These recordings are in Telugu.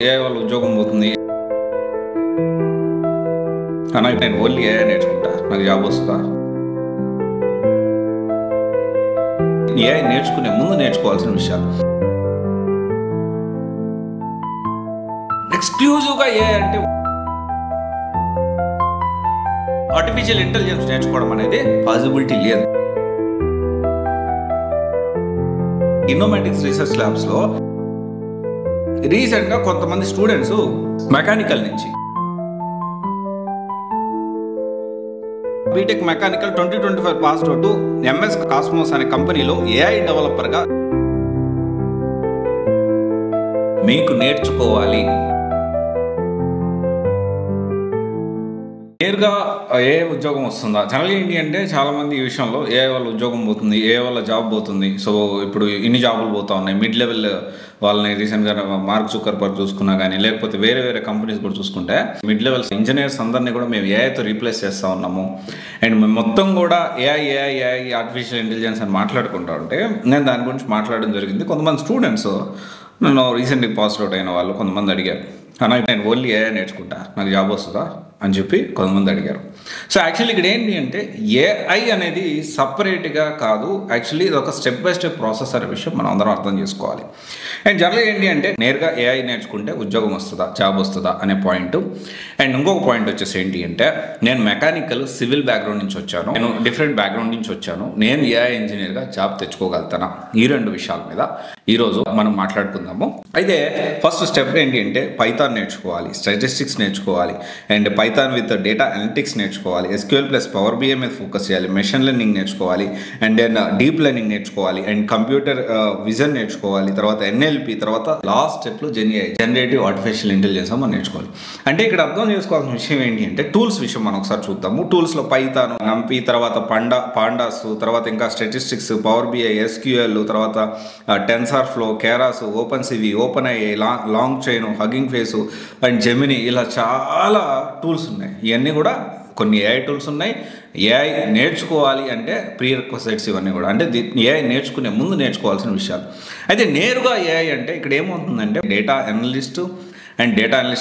ఏఐ వల్ల ఉద్యోగం పోతుంది కానీ నేను ఓన్లీ ఏఐ నేర్చుకుంటా, నాకు జాబ్ వస్తుందా? ఏఐ నేర్చుకునే ముందు నేర్చుకోవాల్సిన విషయాలు. ఎక్స్క్లూజివ్గా ఏఐ అంటే ఆర్టిఫిషియల్ ఇంటెలిజెన్స్ నేర్చుకోవడం అనేది పాసిబిలిటీ లేదు. ఇన్నోమేటిక్స్ రీసెర్చ్ ల్యాబ్స్లో రీసెంట్గా కొంతమంది స్టూడెంట్స్ మెకానికల్ నుంచి BTech mechanical 2025 pass out MS Cosmos అనే కంపెనీలో ఏఐ డెవలపర్గా మీకు నేర్చుకోవాలి. నేరుగా ఏ ఉద్యోగం వస్తుందా? జనరల్ ఏంటి అంటే చాలామంది ఈ విషయంలో ఏఐ వల్ల ఉద్యోగం పోతుంది, ఏఐ వల్ల జాబ్ పోతుంది. సో ఇప్పుడు ఇన్ని జాబులు పోతా ఉన్నాయి. మిడ్ లెవెల్ వాళ్ళని రీసెంట్గా మార్క్ జుకర్బర్గ్ చూసుకున్నా కానీ, లేకపోతే వేరే వేరే కంపెనీస్ కూడా చూసుకుంటే మిడ్ లెవెల్ ఇంజనీర్స్ అందరినీ కూడా మేము ఏఐతో రీప్లేస్ చేస్తూ ఉన్నాము. అండ్ మేము మొత్తం కూడా ఏఐ ఆర్టిఫిషియల్ ఇంటెలిజెన్స్ అని మాట్లాడుకుంటా ఉంటే నేను దాని గురించి మాట్లాడడం జరిగింది. కొంతమంది స్టూడెంట్స్ నన్ను రీసెంట్గా పాస్ అవుట్ అయిన వాళ్ళు కొంతమంది అడిగారు, అన్నా నేను ఓన్లీ ఏఐ నేర్చుకుంటా, నాకు జాబ్ వస్తుందా అని చెప్పి కొంతమంది అడిగారు. సో యాక్చువల్లీ ఇక్కడ ఏంటి అంటే ఏఐ అనేది సపరేట్గా కాదు, యాక్చువల్లీ ఇది ఒక స్టెప్ బై స్టెప్ ప్రాసెస్ అనే విషయం మనం అందరం అర్థం చేసుకోవాలి. అండ్ జనరల్గా ఏంటి అంటే నేరుగా ఏఐ నేర్చుకుంటే ఉద్యోగం వస్తుందా, జాబ్ వస్తుందా అనే పాయింట్. అండ్ ఇంకొక పాయింట్ వచ్చేసి ఏంటి అంటే నేను మెకానికల్ సివిల్ బ్యాక్గ్రౌండ్ నుంచి వచ్చాను, నేను డిఫరెంట్ బ్యాక్గ్రౌండ్ నుంచి వచ్చాను, నేను ఏఐ ఇంజనీర్గా జాబ్ తెచ్చుకోగలుగుతానా? ఈ రెండు విషయాల మీద ఈరోజు మనం మాట్లాడుకుందాము. అయితే ఫస్ట్ స్టెప్ ఏంటి అంటే పైథాన్ నేర్చుకోవాలి, స్టాటిస్టిక్స్ నేర్చుకోవాలి, and Python with data analytics నేర్చుకోవాలి, SQL ప్లస్ పవర్ BI మీద ఫోకస్ చేయాలి, మెషిన్ లెర్నింగ్ నేర్చుకోవాలి, అండ్ దెన్ డీప్ లెర్నింగ్ నేర్చుకోవాలి, అండ్ కంప్యూటర్ విజన్ నేర్చుకోవాలి, తర్వాత NLP, తర్వాత లాస్ట్ స్టెప్లో జనరేటివ్ ఆర్టిఫిషియల్ ఇంటెలిజెన్స్ మనం నేర్చుకోవాలి. అంటే ఇక్కడ అర్థం చేసుకోవాల్సిన విషయం ఏంటి అంటే టూల్స్ విషయం మనం ఒకసారి చూద్దాము. టూల్స్లో పైథాన్, NumPy, తర్వాత పాండాస్, తర్వాత ఇంకా స్టాటిస్టిక్స్, పవర్ BI, SQL, తర్వాత TensorFlow, Keras, OpenCV, OpenAI, LangChain, Hugging Face and Gemini, ఇలా చాలా టూల్స్ ఉన్నాయి. ఇవన్నీ కూడా కొన్ని ఏఐ టూల్స్ ఉన్నాయి. ఏఐ నేర్చుకోవాలి అంటే ప్రీ రిక్వెసైట్స్ ఇవన్నీ కూడా అంటే ఏఐ నేర్చుకునే ముందు నేర్చుకోవాల్సిన విషయాలు. అయితే నేరుగా ఏఐ అంటే ఇక్కడ ఏమవుతుందంటే డేటా అనలిస్ట్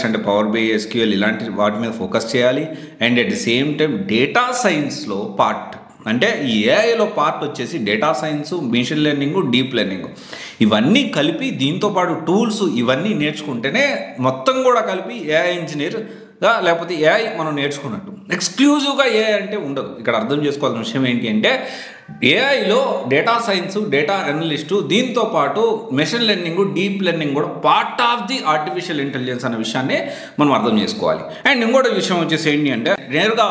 అంటే పవర్ BI, SQL ఇలాంటి వాటి మీద ఫోకస్ చేయాలి. And at the same time data సైన్స్లో పార్ట్ అంటే ఈ ఏఐలో పార్ట్ వచ్చేసి data science, machine learning, deep learning ఇవన్నీ కలిపి దీంతోపాటు టూల్స్ ఇవన్నీ నేర్చుకుంటేనే మొత్తం కూడా కలిపి ఏఐ ఇంజనీర్గా లేకపోతే ఏఐ మనం నేర్చుకున్నట్టు. ఎక్స్క్లూజివ్గా ఏఐ అంటే ఉండదు. ఇక్కడ అర్థం చేసుకోవాల్సిన విషయం ఏంటి అంటే ఏఐలో డేటా సైన్స్, డేటా అనలిస్టు, దీంతోపాటు మెషిన్ లెర్నింగ్, డీప్ లెర్నింగ్ కూడా part of the artificial intelligence అనే విషయాన్ని మనం అర్థం చేసుకోవాలి. అండ్ ఇంకోటి విషయం వచ్చేసి ఏంటి అంటే నేరుగా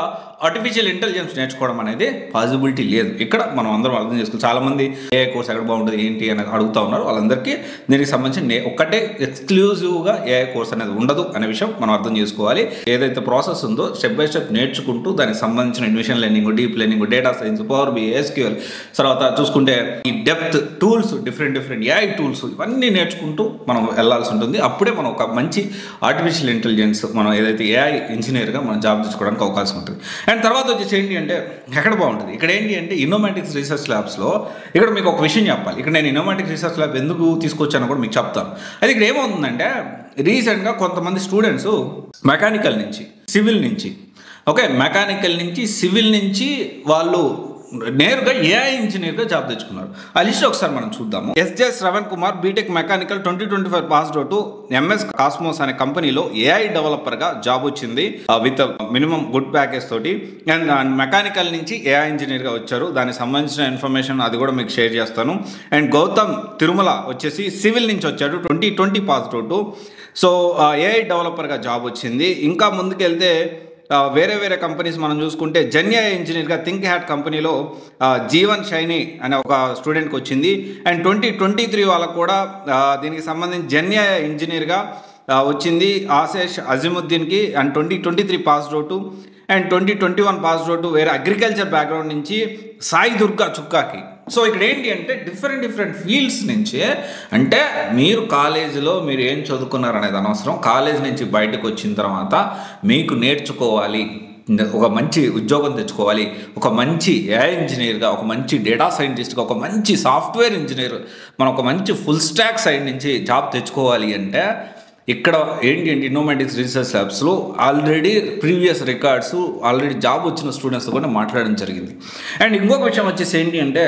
ఆర్టిఫిషియల్ ఇంటెలిజెన్స్ నేర్చుకోవడం అనేది పాసిబిలిటీ లేదు. ఇక్కడ మనం అందరం అర్థం చేసుకోవాలి. చాలామంది ఏఐ కోర్స్ ఎక్కడ బాగుంటుంది ఏంటి అని అడుగుతూ ఉన్నారు. వాళ్ళందరికీ దీనికి సంబంధించి ఒక్కటే ఎక్స్క్లూజివ్గా ఏఐ కోర్స్ అనేది ఉండదు అనే విషయం మనం అర్థం చేసుకోవాలి. ఏదైతే ప్రాసెస్ ఉందో స్టెప్ బై స్టెప్ నేర్చుకుంటూ దానికి సంబంధించిన machine learning, deep learning, data science, power BI, SQL, తర్వాత చూసుకుంటే ఈ depth tools, different AI tools ఇవన్నీ నేర్చుకుంటూ మనం వెళ్ళాల్సి ఉంటుంది. అప్పుడే మనం ఒక మంచి ఆర్టిఫిషియల్ ఇంటెలిజెన్స్ మనం ఏదైతే ఏఐ ఇంజనీర్గా మనం జాబ్ తెచ్చుకోవడానికి అవకాశం ఉంటుంది. అండ్ తర్వాత వచ్చేసి ఏంటి అంటే ఎక్కడ బాగుంటుంది, ఇక్కడ ఏంటి అంటే ఇన్నోమేటిక్స్ రీసెర్చ్ ల్యాబ్స్లో ఇక్కడ మీకు ఒక విషయం చెప్పాలి. ఇక్కడ నేను ఇన్నోమేటిక్స్ రీసెర్చ్ ల్యాబ్ ఎందుకు తీసుకొచ్చానో కూడా మీకు చెప్తాను. అది ఇక్కడ ఏమవుతుందంటే రీసెంట్గా కొంతమంది స్టూడెంట్స్ మెకానికల్ నుంచి, సివిల్ నుంచి, మెకానికల్ నుంచి, సివిల్ నుంచి వాళ్ళు నేరుగా ఏఐ ఇంజనీర్గా జాబ్ తెచ్చుకున్నారు. ఆ లిస్ట్ ఒకసారి మనం చూద్దాము. SJ Shravan Kumar BTech mechanical 2025 pass out MS Cosmos అనే కంపెనీలో ఏఐ డెవలపర్గా జాబ్ వచ్చింది విత్ మినిమం గుడ్ ప్యాకేజ్ తోటి. అండ్ మెకానికల్ నుంచి ఏఐ ఇంజనీర్గా వచ్చారు. దానికి సంబంధించిన ఇన్ఫర్మేషన్ అది కూడా మీకు షేర్ చేస్తాను. అండ్ గౌతమ్ తిరుమల వచ్చేసి సివిల్ నుంచి వచ్చాడు, 2020 పాస్ అవుట్. సో ఏఐ డెవలపర్గా జాబ్ వచ్చింది. ఇంకా ముందుకెళ్తే వేరే కంపెనీస్ మనం చూసుకుంటే జెన్ఏ ఇంజనీర్గా థింక్ హ్యాట్ కంపెనీలో జీవన్ షైని అనే ఒక స్టూడెంట్కి వచ్చింది. అండ్ 2023 వాళ్ళకు కూడా దీనికి సంబంధించి జెన్ఏ ఇంజనీర్గా వచ్చింది ఆశేష్ అజిముద్దీన్కి. And 2023 pass out. And 2021 pass out వేరే అగ్రికల్చర్ బ్యాక్గ్రౌండ్ నుంచి సాయి దుర్గా చుక్కాకి. సో ఇక్కడ ఏంటి అంటే డిఫరెంట్ ఫీల్డ్స్ నుంచి, అంటే మీరు కాలేజీలో మీరు ఏం చదువుకున్నారు అనేది అనవసరం. కాలేజ్ నుంచి బయటకు వచ్చిన తర్వాత మీకు నేర్చుకోవాలి, ఒక మంచి ఉద్యోగం తెచ్చుకోవాలి, ఒక మంచి ఏఐ ఇంజనీర్గా, ఒక మంచి డేటా సైంటిస్ట్గా, ఒక మంచి సాఫ్ట్వేర్ ఇంజనీర్, మనం ఒక మంచి ఫుల్ స్టాక్ సైడ్ నుంచి జాబ్ తెచ్చుకోవాలి అంటే ఇక్కడ ఏంటి అంటే ఇన్నోమేటిక్స్ రీసెర్చ్ ల్యాబ్స్లో already previous records already job వచ్చిన స్టూడెంట్స్తో కూడా మాట్లాడడం జరిగింది. అండ్ ఇంకొక విషయం వచ్చేసి ఏంటి అంటే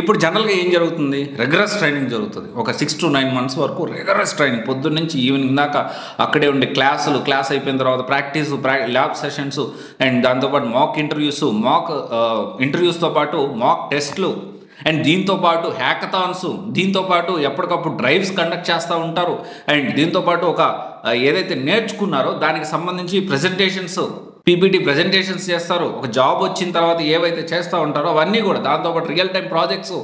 ఇప్పుడు జనరల్గా ఏం జరుగుతుంది, రెగ్యులర్ ట్రైనింగ్ జరుగుతుంది. ఒక 6 to 9 months వరకు రెగ్యులర్ ట్రైనింగ్, పొద్దున్న నుంచి ఈవినింగ్ దాకా అక్కడే ఉండే క్లాస్ అయిపోయిన తర్వాత ప్రాక్టీస్, ల్యాబ్ సెషన్స్, అండ్ దాంతోపాటు మాక్ ఇంటర్వ్యూస్తో పాటు మాక్ టెస్ట్లు, అండ్ దీంతోపాటు హ్యాకథాన్స్, దీంతోపాటు ఎప్పటికప్పుడు డ్రైవ్స్ కండక్ట్ చేస్తూ ఉంటారు. అండ్ దీంతోపాటు ఒక ఏదైతే నేర్చుకున్నారో దానికి సంబంధించి ప్రెజెంటేషన్స్, పీపీటీ ప్రెజెంటేషన్స్ చేస్తారు. ఒక జాబ్ వచ్చిన తర్వాత ఏవైతే చేస్తూ ఉంటారో అవన్నీ కూడా, దాంతోపాటు రియల్ టైం ప్రాజెక్ట్స్.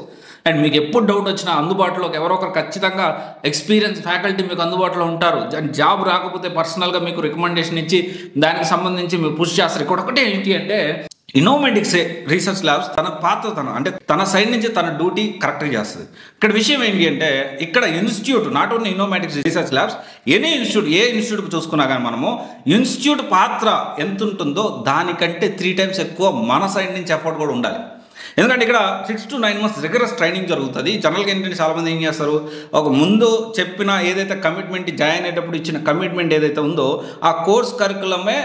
అండ్ మీకు ఎప్పుడు డౌట్ వచ్చినా అందుబాటులోకి ఎవరో ఒకరు ఖచ్చితంగా ఎక్స్పీరియన్స్ ఫ్యాకల్టీ మీకు అందుబాటులో ఉంటారు. జాబ్ రాకపోతే పర్సనల్గా మీకు రికమెండేషన్ ఇచ్చి దానికి సంబంధించి మీరు పుష్ చేస్తారు. ఇక్కడ ఒకటే ఏంటి అంటే ఇన్నోమేటిక్స్ రీసెర్చ్ ల్యాబ్స్ తన పాత్రతను అంటే తన సైడ్ నుంచి తన డ్యూటీ కరెక్ట్గా చేస్తుంది. ఇక్కడ విషయం ఏంటి అంటే ఇక్కడ institute, not only Innomatics research labs, any institute, ఏ ఇన్స్టిట్యూట్కి చూసుకున్నా కానీ మనము ఇన్స్టిట్యూట్ పాత్ర ఎంత ఉంటుందో దానికంటే 3 times ఎక్కువ మన సైడ్ నుంచి ఎఫర్ట్ కూడా ఉండాలి. ఎందుకంటే ఇక్కడ 6 to 9 months రిగరస్ ట్రైనింగ్ జరుగుతుంది. జనరల్గా ఏంటంటే చాలామంది ఏం చేస్తారు, ఒక ముందు చెప్పిన ఏదైతే కమిట్మెంట్, జాయిన్ అయ్యేటప్పుడు ఇచ్చిన కమిట్మెంట్ ఏదైతే ఉందో ఆ కోర్స్ కరికులమే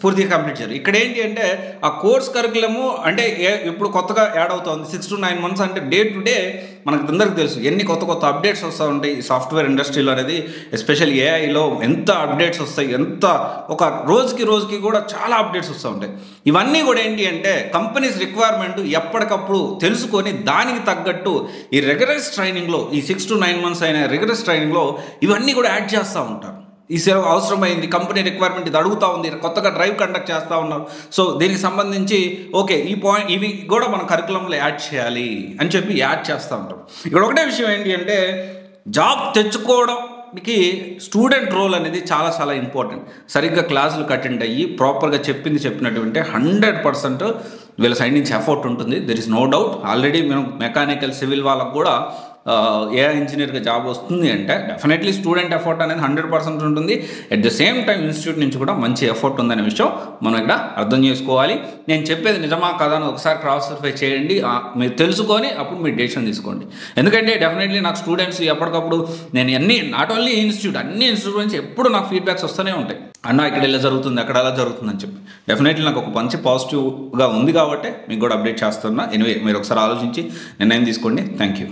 పూర్తిగా కంప్లీట్ చేయాలి. ఇక్కడ ఏంటి అంటే ఆ కోర్స్ కరికులము అంటే ఇప్పుడు కొత్తగా యాడ్ అవుతుంది. 6 to 9 months అంటే డే టు డే మనకు అందరికీ తెలుసు ఎన్ని కొత్త అప్డేట్స్ వస్తూ ఉంటాయి. ఈ సాఫ్ట్వేర్ ఇండస్ట్రీలో అనేది ఎస్పెషల్ ఏఐలో ఎంత అప్డేట్స్ వస్తాయి, ఎంత ఒక రోజుకి కూడా చాలా అప్డేట్స్ వస్తూ ఉంటాయి. ఇవన్నీ కూడా ఏంటి అంటే కంపెనీస్ రిక్వైర్మెంట్ ఎప్పటికప్పుడు తెలుసుకొని దానికి తగ్గట్టు ఈ రిగరస్ ట్రైనింగ్లో, ఈ 6 to 9 months అయిన రిగరస్ ట్రైనింగ్లో ఇవన్నీ కూడా యాడ్ చేస్తూ ఉంటారు. ఈ సేవ అవసరమైంది, కంపెనీ రిక్వైర్మెంట్ ఇది అడుగుతూ ఉంది, కొత్తగా డ్రైవ్ కండక్ట్ చేస్తూ ఉన్నారు, సో దీనికి సంబంధించి ఓకే ఈ పాయింట్ ఇవి కూడా మన కరికులంలో యాడ్ చేయాలి అని చెప్పి యాడ్ చేస్తూ ఉంటాం. ఇక్కడ ఒకటే విషయం ఏంటి అంటే జాబ్ తెచ్చుకోవడానికి స్టూడెంట్ రోల్ అనేది చాలా ఇంపార్టెంట్. సరిగ్గా క్లాసులు అటెండ్ అయ్యి ప్రాపర్గా చెప్పినటువంటి 100% వీళ్ళ సైడ్ నుంచి ఎఫర్ట్ ఉంటుంది. There is no doubt. Already మనం మెకానికల్, సివిల్ వాళ్ళకు కూడా ఏఐ ఇంజనీర్గా జాబ్ వస్తుంది అంటే డెఫినెట్లీ స్టూడెంట్ ఎఫర్ట్ అనేది 100% ఉంటుంది. At the same time institute నుంచి కూడా మంచి ఎఫర్ట్ ఉందనే విషయం మనం ఇక్కడ అర్థం చేసుకోవాలి. నేను చెప్పేది నిజమా కదా అని ఒకసారి క్రాస్ వెరిఫై చేయండి, మీరు తెలుసుకొని అప్పుడు మీరు డెసిషన్ తీసుకోండి. ఎందుకంటే డెఫినెట్లీ నాకు స్టూడెంట్స్ ఎప్పటికప్పుడు నేను నాట్ ఓన్లీ ఇన్స్టిట్యూట్, అన్ని ఇన్స్టిట్యూట్ నుంచి ఎప్పుడు నాకు ఫీడ్బ్యాక్స్ వస్తూనే ఉంటాయి. అన్న ఇక్కడ ఇలా జరుగుతుంది, అక్కడ అలా జరుగుతుంది అని చెప్పి. డెఫినెట్లీ నాకు ఒక మంచి పాజిటివ్గా ఉంది కాబట్టి మీకు కూడా అప్డేట్ చేస్తున్నా. ఎనివే మీరు ఒకసారి ఆలోచించి నిర్ణయం తీసుకోండి. Thank you.